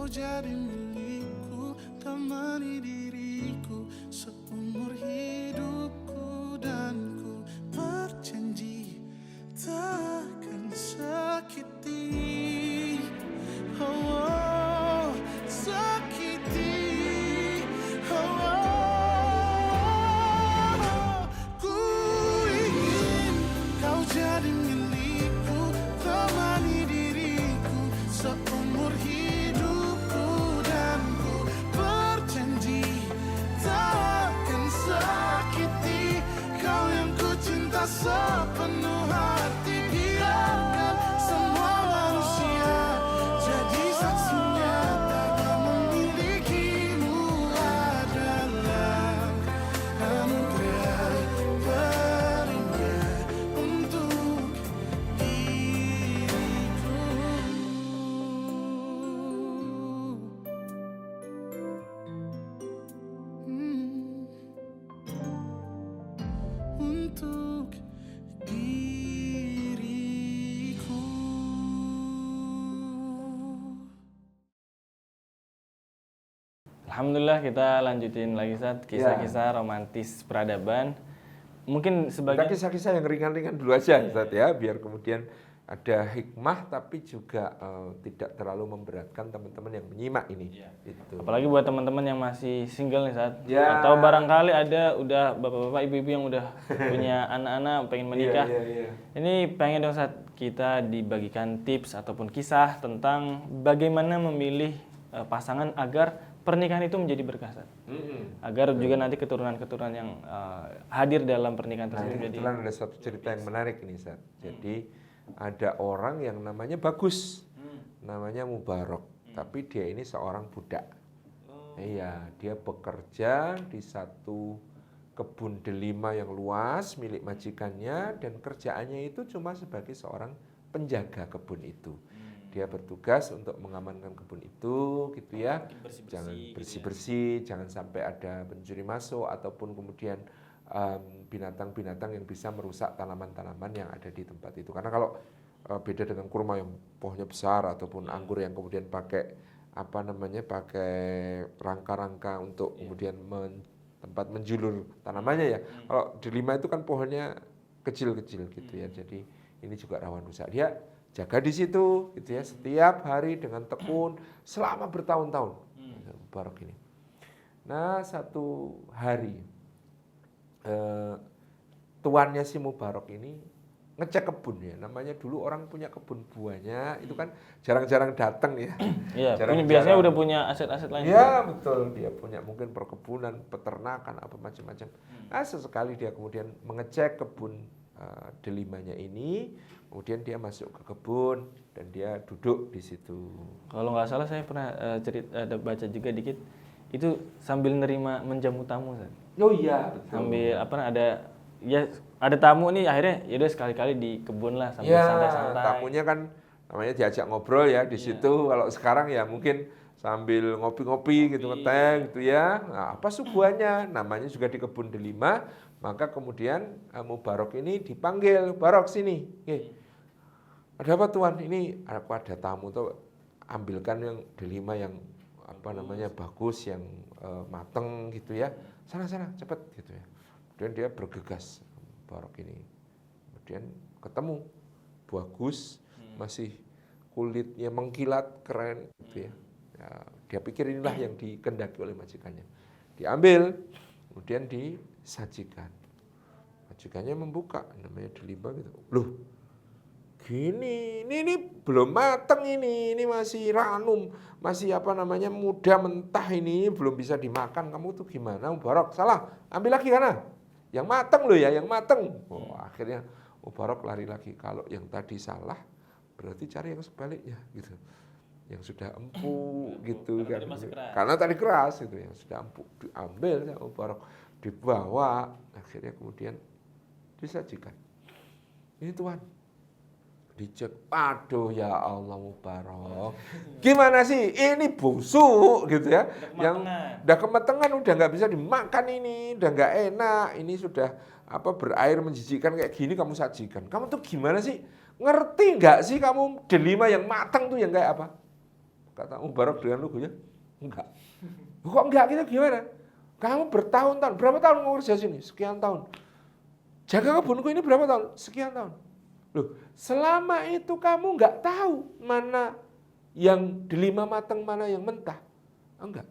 jadi milikku, temani diriku seumur hidupku, dan ku berjanji takkan sakiti, oh, sakiti, oh, ku ingin kau jadi milikku, temani diriku seumur hidupku, dan ku berjanji takkan sakiti kau yang ku cinta sepenuh hati. Biarkan semua manusia jadi saksinya, tak memilikimu adalah anugerah terindah untuk diriku. Untuk diriku. Alhamdulillah, kita lanjutin lagi Ustaz kisah-kisah romantis peradaban. Mungkin Kita sebagian kisah-kisah yang ringan-ringan dulu aja, Ustaz ya, biar kemudian ada hikmah tapi juga tidak terlalu memberatkan teman-teman yang menyimak ini. Itu. apalagi buat teman-teman yang masih single nih Ustaz. Ya. Atau barangkali ada udah bapak-bapak, ibu-ibu yang udah punya anak-anak pengen menikah. Iya. Ini pengen dong Ustaz kita dibagikan tips ataupun kisah tentang bagaimana memilih pasangan agar pernikahan itu menjadi berkah Ustaz. Agar juga nanti keturunan-keturunan yang hadir dalam pernikahan Nah, tersebut ini menjadi kebetulan ada satu cerita yang menarik ini, Ustaz. Jadi ada orang yang namanya bagus, namanya Mubarok, tapi dia ini seorang budak. Iya, dia bekerja di satu kebun delima yang luas milik majikannya, dan kerjaannya itu cuma sebagai seorang penjaga kebun itu. Dia bertugas untuk mengamankan kebun itu, gitu ya. Jangan bersih-bersih, jangan sampai ada pencuri masuk ataupun kemudian binatang-binatang yang bisa merusak tanaman-tanaman yang ada di tempat itu. Karena kalau beda dengan kurma yang pohonnya besar ataupun anggur yang kemudian pakai pakai rangka-rangka untuk kemudian tempat menjulur tanamannya ya. Kalau delima itu kan pohonnya kecil-kecil gitu ya. Jadi ini juga rawan rusak. Dia jaga di situ gitu ya, setiap hari dengan tekun selama bertahun-tahun. Mubarok ini. Nah, satu hari tuannya si Mubarok ini ngecek kebun ya. Namanya dulu orang punya kebun buahnya itu kan jarang-jarang datang ya. Iya, biasanya udah punya aset-aset lain. Ya, betul. Dia punya mungkin perkebunan, peternakan, apa macam-macam. Nah, sesekali dia kemudian mengecek kebun delimanya ini, kemudian dia masuk ke kebun dan dia duduk di situ. Kalau nggak salah saya pernah ada baca juga dikit, itu sambil nerima menjamu tamu Ustaz. Oh iya, betul. Sambil ada tamu nih, akhirnya ya udah sekali-kali di kebun lah sambil santai-santai. Tamunya kan namanya diajak ngobrol ya di situ. Kalau sekarang ya mungkin sambil ngopi-ngopi gitu, ngeteh gitu ya. Nah, apa suguhannya? Namanya juga di kebun delima. Maka kemudian Mubarok ini dipanggil, Barok sini. Ada apa tuan? Ini aku ada tamu tuh, ambilkan yang delima yang bagus, yang mateng gitu ya. Sana cepet gitu ya. Kemudian dia bergegas Barok ini. Kemudian ketemu bagus, masih kulitnya mengkilat, keren gitu ya. Dia pikir inilah yang dikendaki oleh majikannya. Diambil, kemudian disajikan. Majikannya membuka, namanya delima gitu. Loh, gini, ini belum matang ini masih ranum, masih muda mentah ini, belum bisa dimakan. Kamu tuh gimana, Mubarok? Salah, ambil lagi kana. Yang matang loh ya, yang matang. Oh, akhirnya Mubarok lari lagi. Kalau yang tadi salah, berarti cari yang sebaliknya gitu. Yang sudah empuk gitu kan. Karena tadi keras gitu, yang sudah empuk diambil sama Mubarok, dibawa, akhirnya kemudian disajikan. Ini tuan, dicek, aduh ya Allah Mubarok, gimana sih ini busuk gitu ya, yang udah kematangan, udah nggak bisa dimakan ini, udah nggak enak, ini sudah berair menjijikkan kayak gini kamu sajikan, kamu tuh gimana sih, ngerti nggak sih kamu delima yang matang tuh yang kayak apa? Kata Mubarak dengan lugunya, enggak. Kok enggak gitu gimana? Kamu bertahun-tahun, berapa tahun mau kerja sini? Sekian tahun. Jaga kebunku ini berapa tahun? Sekian tahun. Loh, selama itu kamu enggak tahu mana yang delima matang, mana yang mentah? Enggak.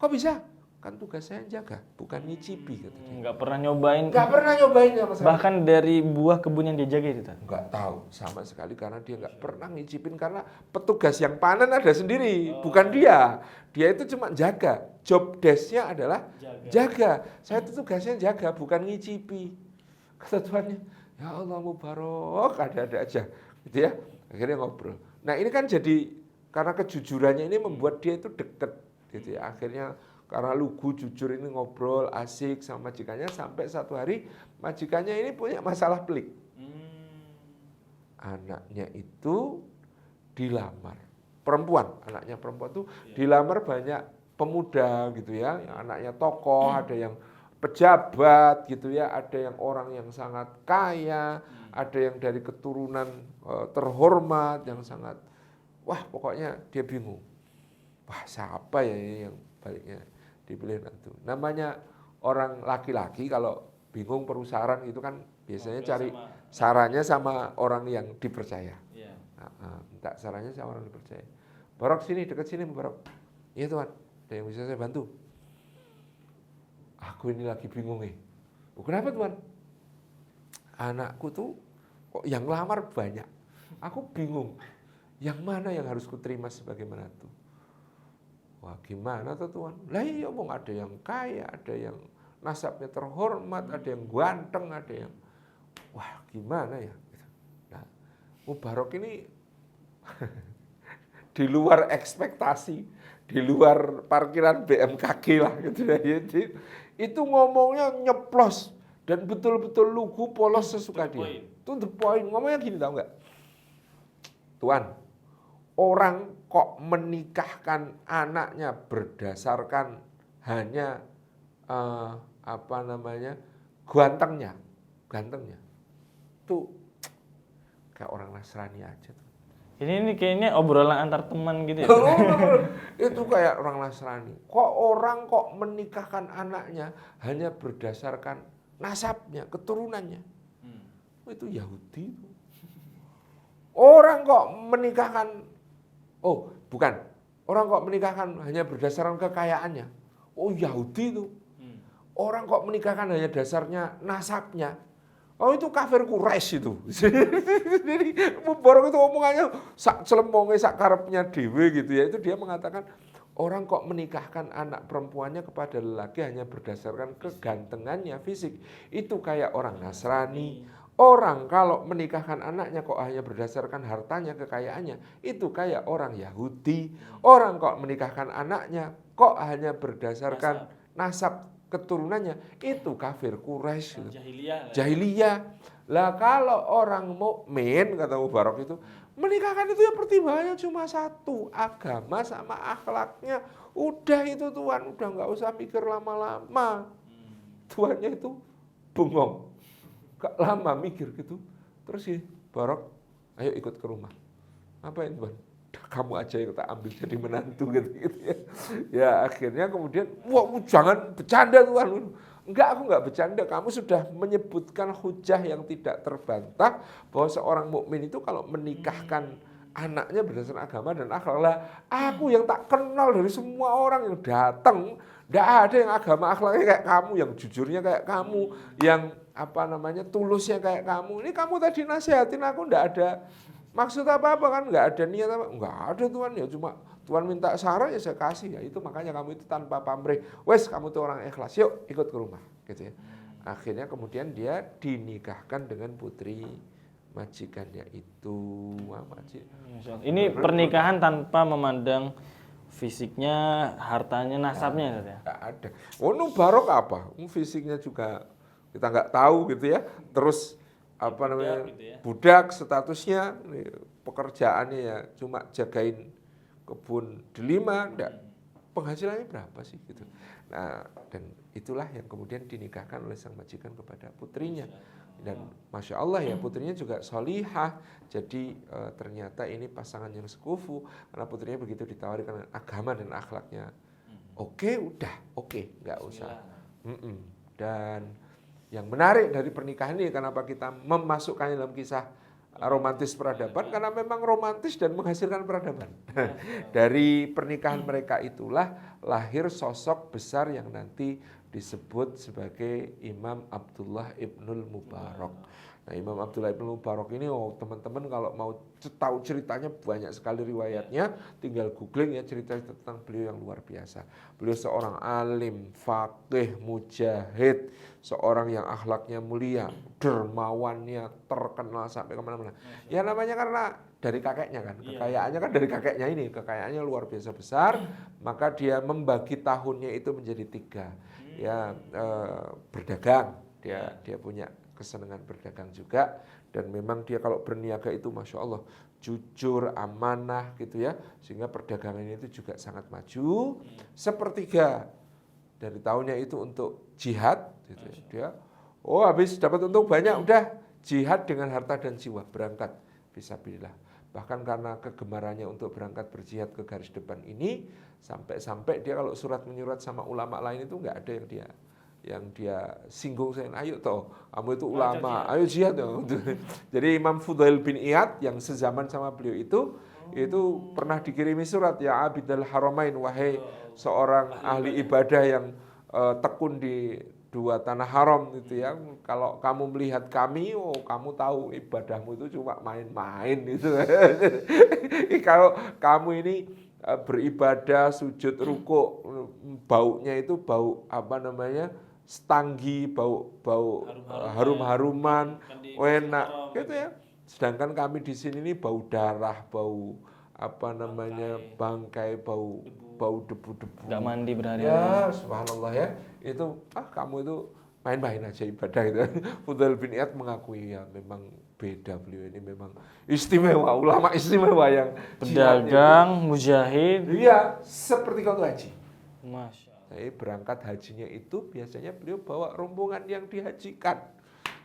Kok bisa? Kan tugas saya jaga, bukan ngicipi kata dia. Nggak pernah nyobain. Nggak pernah nyobain sama sekali. Bahkan dari buah kebun yang dia jaga itu, Ustaz. Nggak tahu sama sekali karena dia nggak pernah ngicipin karena petugas yang panen ada sendiri, bukan dia. Dia itu cuma jaga. Job desk-nya adalah jaga. Saya itu tugasnya jaga, bukan ngicipi. Kata tuannya, ya Allah Mubarak, ada-ada aja, gitu ya. Akhirnya ngobrol. Nah ini kan jadi karena kejujurannya ini membuat dia itu deket, gitu ya. Akhirnya karena lugu jujur ini ngobrol asik sama majikannya sampai satu hari majikannya ini punya masalah pelik. Anaknya itu dilamar. Perempuan, anaknya perempuan itu dilamar banyak pemuda gitu ya. Anaknya tokoh, ada yang pejabat gitu ya, ada yang orang yang sangat kaya, ada yang dari keturunan terhormat yang sangat, wah pokoknya dia bingung. Wah siapa ya ini yang baliknya dipilih nanti. Namanya orang laki-laki kalau bingung perusahaan itu kan biasanya cari sarannya sama orang yang dipercaya. Minta sarannya sama orang yang dipercaya. Barok sini, dekat sini Barok. Iya Tuhan, ada yang bisa saya bantu? Aku ini lagi bingung nih. Kenapa Tuhan? Anakku tuh kok yang lamar banyak. Aku bingung. Yang mana yang harus kuterima sebagai menantu? Wah gimana tuh Tuhan? Lah iya omong ada yang kaya, ada yang nasabnya terhormat, ada yang ganteng, ada yang wah gimana ya? Nah, Mubarak ini di luar ekspektasi, di luar parkiran BMKG lah gitu ya. Itu ngomongnya nyeplos dan betul-betul lugu polos sesuka dia. Itu the point. Ngomongnya gini tau nggak? Tuhan, orang kok menikahkan anaknya berdasarkan hanya gantengnya, tuh kayak orang Nasrani aja tuh. Ini kayaknya obrolan antar teman gitu ya. Itu kayak orang Nasrani. Kok orang kok menikahkan anaknya hanya berdasarkan nasabnya, keturunannya. Itu Yahudi. Orang kok menikahkan, bukan. Orang kok menikahkan hanya berdasarkan kekayaannya. Oh Yahudi itu. Orang kok menikahkan hanya dasarnya nasabnya. Oh itu kafir Quraisy itu. Jadi Mubarak itu omongannya sak celemonge sak karepnya dhewe gitu ya. Itu dia mengatakan orang kok menikahkan anak perempuannya kepada lelaki hanya berdasarkan kegantengannya fisik. Itu kayak orang Nasrani. Orang kalau menikahkan anaknya kok hanya berdasarkan hartanya, kekayaannya, itu kayak orang Yahudi. Orang kok menikahkan anaknya kok hanya berdasarkan nasab keturunannya, itu kafir Quraisy. Jahiliyah. Lah kalau orang mukmin kata Mubarak itu menikahkan itu ya pertimbangannya cuma satu, agama sama akhlaknya. Udah itu Tuhan, udah nggak usah mikir lama-lama. Tuannya itu bengong. Gak lama mikir gitu. Terus sih Barok, ayo ikut ke rumah. Apain Tuhan? Kamu aja yang tak ambil jadi menantu gitu ya. Ya akhirnya kemudian, wah jangan bercanda Tuhan. Enggak, aku enggak bercanda. Kamu sudah menyebutkan hujah yang tidak terbantah bahwa seorang mukmin itu kalau menikahkan anaknya berdasarkan agama dan akhlak. Lah, aku yang tak kenal dari semua orang yang datang, enggak ada yang agama akhlaknya kayak kamu, yang jujurnya kayak kamu, yang tulusnya kayak kamu. Ini kamu tadi nasihatin aku enggak ada maksud apa-apa kan, nggak ada niat apa, nggak ada Tuhan, ya cuma Tuhan minta saran ya saya kasih, ya itu makanya kamu itu tanpa pamrih, wes kamu tuh orang ikhlas, yuk ikut ke rumah, gitu ya. Akhirnya kemudian dia dinikahkan dengan putri majikannya itu. Ini pernikahan tanpa memandang fisiknya, hartanya, nasabnya, ya? Nggak ada. Oh, Mubarak apa? Fisiknya juga kita nggak tahu gitu ya. Terus budak statusnya, pekerjaannya ya cuma jagain kebun delima, enggak, penghasilannya berapa sih gitu. Nah dan itulah yang kemudian dinikahkan oleh sang majikan kepada putrinya. Dan Masya Allah ya putrinya juga solihah. Jadi ternyata ini pasangan yang sekufu. Karena putrinya begitu ditawari karena agama dan akhlaknya. Oke, udah oke, nggak usah. Dan yang menarik dari pernikahan ini, kenapa kita memasukkannya dalam kisah romantis peradaban, karena memang romantis dan menghasilkan peradaban. Dari pernikahan mereka itulah lahir sosok besar yang nanti disebut sebagai Imam Abdullah Ibnul Mubarak. Nah, Imam Abdullah Ibnul Mubarak ini, teman-teman kalau mau tahu ceritanya banyak sekali riwayatnya, tinggal googling ya cerita tentang beliau yang luar biasa. Beliau seorang alim, faqih, mujahid, seorang yang akhlaknya mulia, dermawannya terkenal sampai kemana-mana. Ya namanya karena dari kakeknya kan, kekayaannya kan dari kakeknya ini, kekayaannya luar biasa besar, maka dia membagi tahunnya itu menjadi 3. Ya berdagang, dia punya kesenangan berdagang juga, dan memang dia kalau berniaga itu Masya Allah jujur, amanah gitu ya, sehingga perdagangannya itu juga sangat maju. 1/3 dari tahunnya itu untuk jihad gitu ya. Dia habis dapat untung banyak, udah jihad dengan harta dan jiwa, berangkat fisabilillah. Bahkan karena kegemarannya untuk berangkat berjihad ke garis depan ini, sampai-sampai dia kalau surat menyurat sama ulama lain itu nggak ada yang dia singgung, saya ayo toh kamu itu ulama, ayo jihad dong. Jadi Imam Fudail bin Iyad yang sezaman sama beliau itu pernah dikirimi surat, ya Abidal Haramain, wahai seorang ahli ibadah yang tekun di 2 tanah haram gitu ya, kalau kamu melihat kami, kamu tahu ibadahmu itu cuma main-main gitu. Kalau kamu ini beribadah, sujud, rukuk, baunya itu bau apa namanya, stanggi, bau harum-haruman, enak gitu ya. Sedangkan kami di sini ini bau darah, bau apa namanya, bangkai, bau debu-debu. Nggak mandi berhari-hari. Ya, subhanallah ya. Itu kamu itu main-main aja ibadah itu. Fudail bin Iyad mengakui ya memang beda, beliau ini memang istimewa, ulama istimewa yang pedagang, mujahid. Iya, seperti kalau haji. Masya Allah. Jadi berangkat hajinya itu biasanya beliau bawa rombongan yang dihajikan.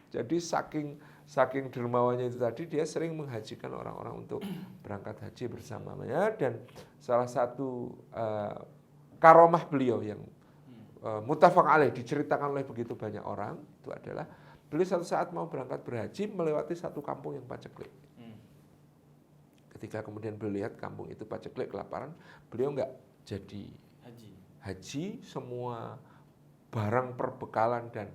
Jadi saking dermawannya itu tadi, dia sering menghajikan orang-orang untuk berangkat haji bersamanya. Dan salah satu karomah beliau yang muttafaq alaih, diceritakan oleh begitu banyak orang, itu adalah beliau suatu saat mau berangkat berhaji melewati satu kampung yang paceklik. Ketika kemudian beliau lihat kampung itu paceklik, kelaparan, beliau nggak jadi haji, semua barang perbekalan dan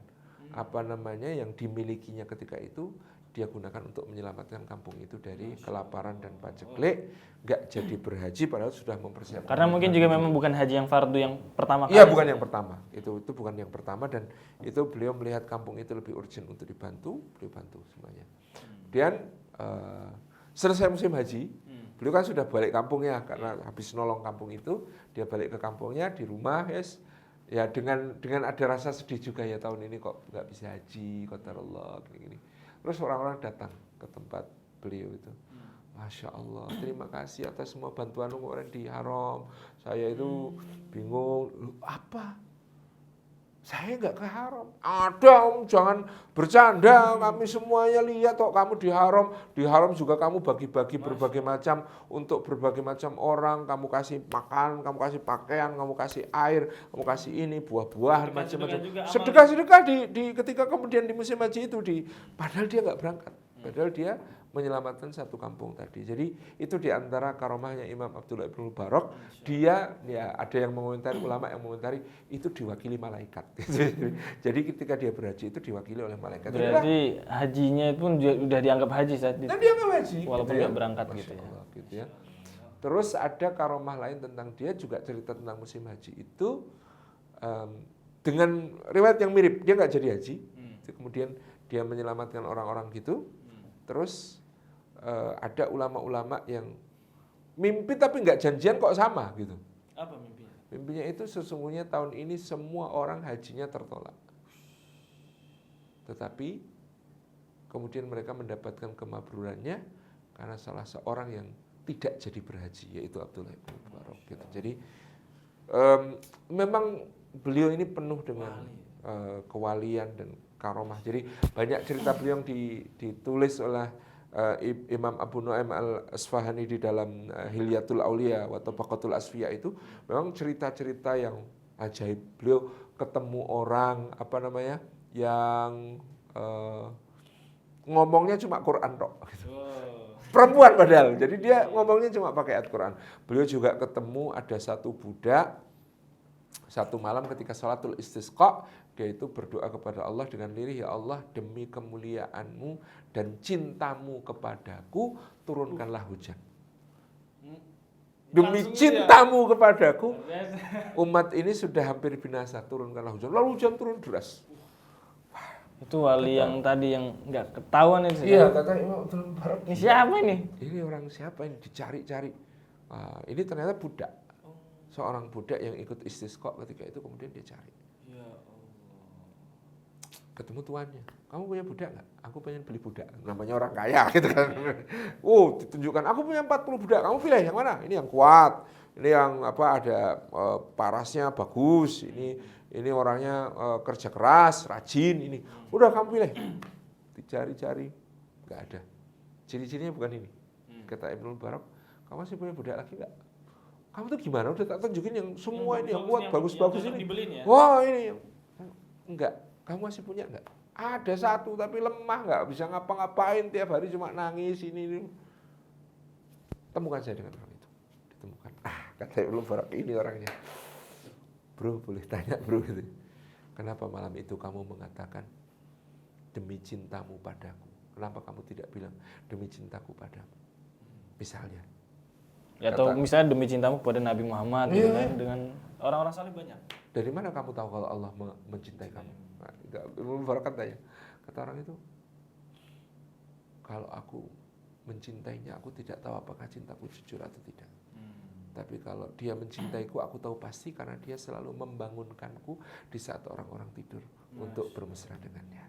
apa namanya yang dimilikinya ketika itu dia gunakan untuk menyelamatkan kampung itu dari kelaparan dan paceklik. Nggak jadi berhaji padahal sudah mempersiapkan. Karena mungkin juga memang bukan haji yang fardu yang pertama kali. Iya, bukan yang pertama. Itu bukan yang pertama, dan itu beliau melihat kampung itu lebih urgent untuk dibantu, beliau bantu semuanya. Kemudian selesai musim haji, beliau kan sudah balik kampungnya karena habis nolong kampung itu, dia balik ke kampungnya di rumah, ya dengan ada rasa sedih juga, ya tahun ini kok nggak bisa haji, qadarullah gini-gini. Terus orang-orang datang ke tempat beliau itu. Masya Allah, terima kasih atas semua bantuanmu kemarin di haram. Saya itu bingung, apa? Saya nggak ke haram. Ada, jangan bercanda. Kami semuanya lihat kok kamu di haram. Di haram juga kamu bagi-bagi berbagai macam untuk berbagai macam orang. Kamu kasih makan, kamu kasih pakaian, kamu kasih air, kamu kasih ini buah-buahan macam-macam. Sedekah-sedekah di ketika kemudian di musim haji itu padahal dia nggak berangkat. Padahal dia menyelamatkan satu kampung tadi. Jadi itu diantara karomahnya Imam Abdullah Ibnul Mubarak. Dia, ya ada yang mengomentari, ulama yang mengomentari itu diwakili malaikat. Jadi ketika dia berhaji itu diwakili oleh malaikat. Berarti hajinya pun sudah dianggap haji saat itu. Dan dianggap haji. Walaupun gitu nggak berangkat gitu ya. Allah, gitu ya. Terus ada karomah lain tentang dia juga cerita tentang musim haji itu dengan riwayat yang mirip. Dia nggak jadi haji. Kemudian dia menyelamatkan orang-orang gitu. Terus ada ulama-ulama yang mimpi tapi nggak janjian kok sama gitu. Apa mimpinya? Mimpinya itu sesungguhnya tahun ini semua orang hajinya tertolak. Tetapi kemudian mereka mendapatkan kemabrurannya karena salah seorang yang tidak jadi berhaji, yaitu Abdullah bin Mubarak gitu. Jadi memang beliau ini penuh dengan kewalian dan karomah. Jadi banyak cerita beliau yang ditulis oleh Imam Abu Nu'aim al-Asfahani di dalam Hilyatul Auliya wa Tabaqatul Asfiya itu memang cerita-cerita yang ajaib. Beliau ketemu orang yang ngomongnya cuma Quran tok. Gitu. Perempuan padahal, jadi dia ngomongnya cuma pakai ayat Quran. Beliau juga ketemu ada satu budak, satu malam ketika sholatul istisqa, dia itu berdoa kepada Allah dengan lirih, ya Allah demi kemuliaan-Mu dan cintamu kepadaku, turunkanlah hujan. Demi cintamu kepadaku, umat ini sudah hampir binasa, turunkanlah hujan. Lalu hujan turun deras. Itu wali yang tadi yang nggak ketahuan itu. Iya, kata Imam Abdul Barak. Ini siapa ini? Ini orang siapa ini? Dicari-cari. Ini ternyata budak. Seorang budak yang ikut istisqa ketika itu kemudian dia cari. Ya Allah. Ketemu tuannya. Kamu punya budak nggak? Aku pengen beli budak. Namanya orang kaya gitu kan. Ditunjukkan. Aku punya 40 budak. Kamu pilih yang mana? Ini yang kuat. Ini yang ada parasnya bagus. Ini orangnya kerja keras, rajin. Ini. Udah kamu pilih. Dicari-cari, nggak ada. Ciri-cirinya bukan ini. Kata Ibnu Barak, kamu masih punya budak lagi nggak? Kamu tuh gimana? Udah tak tunjukin yang semua ini yang kuat, bagus-bagus ini. Ya? Wah ini yang enggak. Kamu masih punya enggak? Ada satu tapi lemah, nggak bisa ngapa-ngapain, tiap hari cuma nangis ini. Temukan saya dengan orang itu. Ditemukan. Kata Ibnu Barak, ini orangnya. Bro, boleh tanya bro gitu. Kenapa malam itu kamu mengatakan demi cintamu padaku? Kenapa kamu tidak bilang demi cintaku padamu? Misalnya. Ya, atau misalnya demi cintamu kepada Nabi Muhammad gitu kan, dengan orang-orang saleh banyak. Dari mana kamu tahu kalau Allah mencintai kamu? Ibnu Barak tanya. Kata orang itu, kalau aku mencintainya, aku tidak tahu apakah cintaku jujur atau tidak. Tapi kalau dia mencintaiku, aku tahu pasti karena dia selalu membangunkanku di saat orang-orang tidur untuk bermesra dengannya.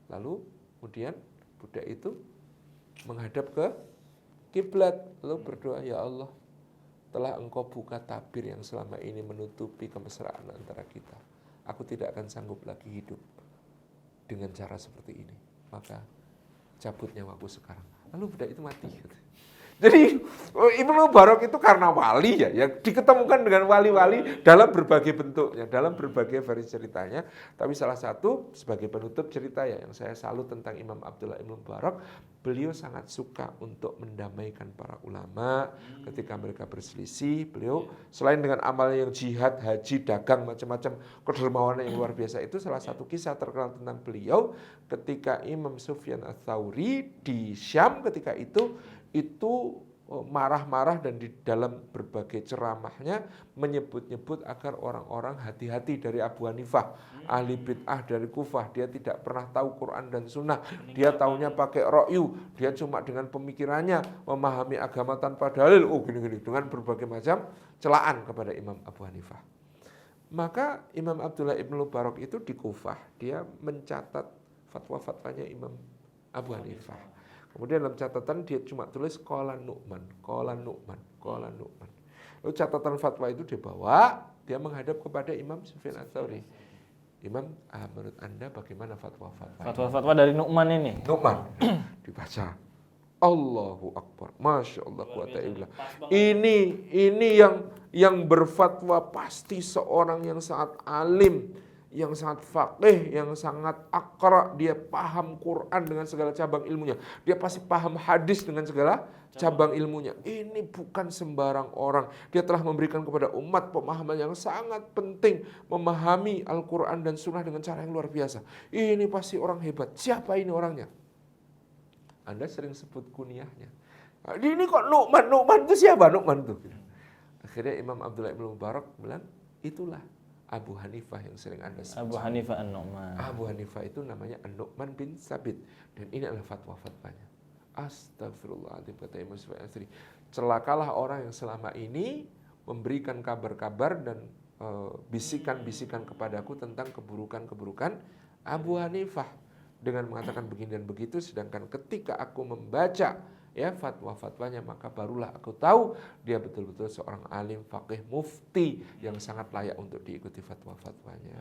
Lalu kemudian budak itu menghadap ke kiblat, lalu berdoa, ya Allah, telah Engkau buka tabir yang selama ini menutupi kemesraan antara kita. Aku tidak akan sanggup lagi hidup dengan cara seperti ini. Maka cabut nyawaku sekarang. Lalu budak itu mati. Jadi Ibnu Barak itu karena wali ya diketemukan dengan wali-wali dalam berbagai bentuknya, dalam berbagai versi ceritanya. Tapi salah satu sebagai penutup cerita ya yang saya salut tentang Imam Abdullah Ibnu Barak, beliau sangat suka untuk mendamaikan para ulama ketika mereka berselisih. Beliau selain dengan amalnya yang jihad, haji, dagang, macam-macam kedermawanan yang luar biasa, itu salah satu kisah terkenal tentang beliau ketika Imam Sufyan Ats-Tsauri di Syam ketika itu marah-marah dan di dalam berbagai ceramahnya menyebut-nyebut agar orang-orang hati-hati dari Abu Hanifah, ahli bid'ah dari Kufah. Dia tidak pernah tahu Quran dan Sunnah, dia taunya pakai ra'yu, dia cuma dengan pemikirannya memahami agama tanpa dalil, gini-gini, dengan berbagai macam celaan kepada Imam Abu Hanifah. Maka Imam Abdullah Ibnu Barak itu di Kufah, dia mencatat fatwa-fatwanya Imam Abu Hanifah. Kemudian dalam catatan dia cuma tulis qala Nu'man. Lalu catatan fatwa itu dibawa, dia menghadap kepada Imam Sufyan Ats-Tsauri. Imam, menurut Anda bagaimana fatwa-fatwa? Fatwa-fatwa dari Nu'man ini. Nu'man dibaca. Allahu Akbar. Masya Allah quwata illa. Ini yang berfatwa pasti seorang yang sangat alim, yang sangat faqih, yang sangat aqra, dia paham Quran dengan segala cabang ilmunya. Dia pasti paham hadis dengan segala cabang ilmunya. Ini bukan sembarang orang. Dia telah memberikan kepada umat pemahaman yang sangat penting, memahami Al-Quran dan Sunnah dengan cara yang luar biasa. Ini pasti orang hebat. Siapa ini orangnya? Anda sering sebut kunyahnya. Ini kok Nu'man itu siapa? Nu'man itu. Akhirnya Imam Abdullah Ibnu Barak bilang, itulah Abu Hanifah yang sering Anda sebut. Abu Hanifah An-Nu'man. Abu Hanifah itu namanya An-Nu'man bin Sabit. Dan ini adalah fatwa-fatwanya. Astagfirullahaladzim, kata Imam Sufyan Ats-Tsauri. Celakalah orang yang selama ini memberikan kabar-kabar dan bisikan-bisikan kepadaku tentang keburukan-keburukan Abu Hanifah. Dengan mengatakan begini dan begitu, sedangkan ketika aku membaca fatwa-fatwanya, maka barulah aku tahu dia betul-betul seorang alim, faqih, mufti yang sangat layak untuk diikuti fatwa-fatwanya.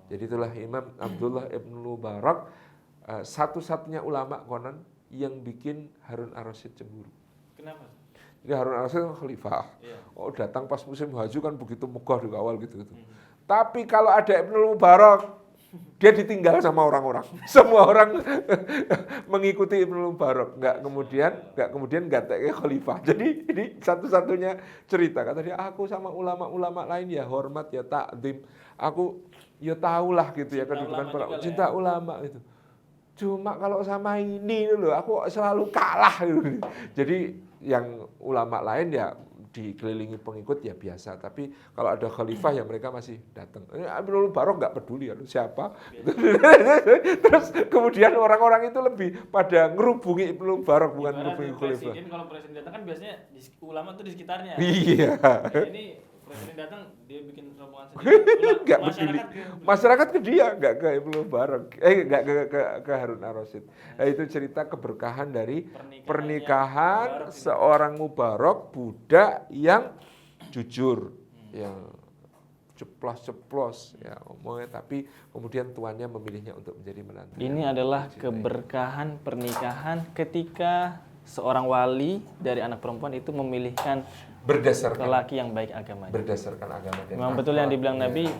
Jadi itulah Imam Abdullah ibn Mubarak satu-satunya ulama konon yang bikin Harun ar-Rasyid cemburu. Kenapa? Jadi Harun ar-Rasyid kan khalifah. Iya. Oh datang pas musim haji kan begitu megah di awal gitu. Tapi kalau ada Ibnu Mubarak, dia ditinggal sama orang-orang. Semua orang mengikuti Ibnu Mubarak. Nggak kemudian gateknya khalifah. Jadi ini satu-satunya cerita. Kata dia, aku sama ulama-ulama lain ya hormat ya takdim. Aku ya tahulah gitu ya kedudukan para cinta ulama itu. Cuma kalau sama ini loh, aku selalu kalah gitu. Jadi yang ulama lain ya dikelilingi pengikut ya biasa, tapi kalau ada khalifah ya mereka masih datang. Ibnu Mubarak nggak peduli ya siapa. Terus kemudian orang-orang itu lebih pada ngerubungi Ibnu Mubarak bukan ngerubungi khalifah. Kalau presiden datang kan biasanya ulama tuh di sekitarnya. Iya. Ini presiden datang dia bikin rombongan sendiri. Nggak peduli. Masyarakat ke dia, nggak ke Ibnu Mubarak. Nggak ke Harun ar-Rasyid. Nah, itu cerita keberkahan dari pernikahan seorang Mubarak budak yang jujur, yang ceplos-ceplos ya omongnya, tapi kemudian tuannya memilihnya untuk menjadi menantu. Ini adalah keberkahan pernikahan ketika seorang wali dari anak perempuan itu memilihkan berdasarkan lelaki yang baik agamanya. Berdasarkan agama dan Memang betul yang dibilang Nabi,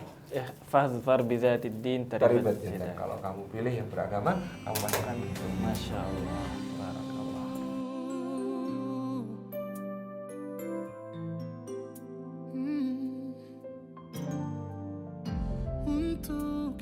fazfar bizatid din taribat taribat yadak. yadak. Kalau kamu pilih yang beragama, kamu pasti akan Masya Allah, barakallah. Untuk